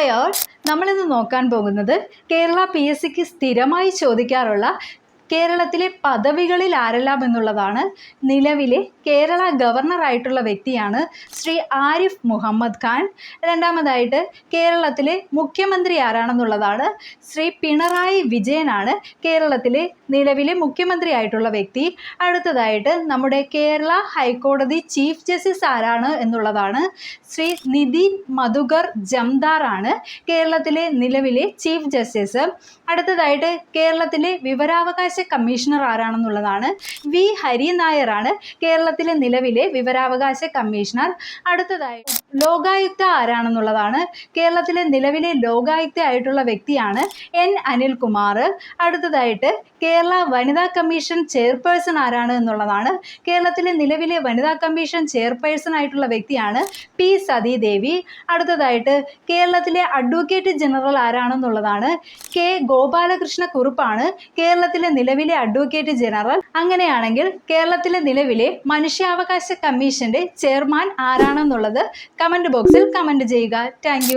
Hi all, നമ്മളിന്ന് നോക്കാൻ പോകുന്നത് കേരള PSCക്ക് സ്ഥിരമായി ചോദിക്കാറുള്ള കേരളത്തിലെ പദവികളിൽ ആരെല്ലാം എന്നുള്ളതാണ്. നിലവിലെ കേരള ഗവർണറായിട്ടുള്ള വ്യക്തിയാണ് ശ്രീ ആരിഫ് മുഹമ്മദ് ഖാൻ. രണ്ടാമതായിട്ട് കേരളത്തിലെ മുഖ്യമന്ത്രി ആരാണെന്നുള്ളതാണ്. ശ്രീ പിണറായി വിജയനാണ് കേരളത്തിലെ നിലവിലെ മുഖ്യമന്ത്രി ആയിട്ടുള്ള വ്യക്തി. അടുത്തതായിട്ട് നമ്മുടെ കേരള ഹൈക്കോടതി ചീഫ് ജസ്റ്റിസ് ആരാണ് എന്നുള്ളതാണ്. ശ്രീ നിതിൻ മധുകർ ജംദാർ ആണ് കേരളത്തിലെ നിലവിലെ ചീഫ് ജസ്റ്റിസ്. അടുത്തതായിട്ട് കേരളത്തിലെ വിവരാവകാശ കമ്മീഷണർ ആരാണെന്നുള്ളതാണ്. വി ഹരിനായർ ആണ് കേരളത്തിലെ നിലവിലെ വിവരാവകാശ കമ്മീഷണർ. അടുത്തതായി ലോകായുക്ത ആരാണെന്നുള്ളതാണ്. കേരളത്തിലെ നിലവിലെ ലോകായുക്ത ആയിട്ടുള്ള വ്യക്തിയാണ് N അനിൽകുമാർ. അടുത്തതായിട്ട് കേരള വനിതാ കമ്മീഷൻ ചെയർപേഴ്സൺ ആരാണ് എന്നുള്ളതാണ്. കേരളത്തിലെ നിലവിലെ വനിതാ കമ്മീഷൻ ചെയർപേഴ്സൺ ആയിട്ടുള്ള വ്യക്തിയാണ് P സതീദേവി. അടുത്തതായിട്ട് കേരളത്തിലെ അഡ്വക്കേറ്റ് ജനറൽ ആരാണെന്നുള്ളതാണ്. K ഗോപാലകൃഷ്ണ കുറുപ്പാണ് കേരളത്തിലെ നിലവിലെ അഡ്വക്കേറ്റ് ജനറൽ. അങ്ങനെയാണെങ്കിൽ കേരളത്തിലെ നിലവിലെ മനുഷ്യാവകാശ കമ്മീഷന്റെ ചെയർമാൻ ആരാണെന്നുള്ളത് കമന്റ് ബോക്സിൽ കമന്റ് ചെയ്യുക. താങ്ക്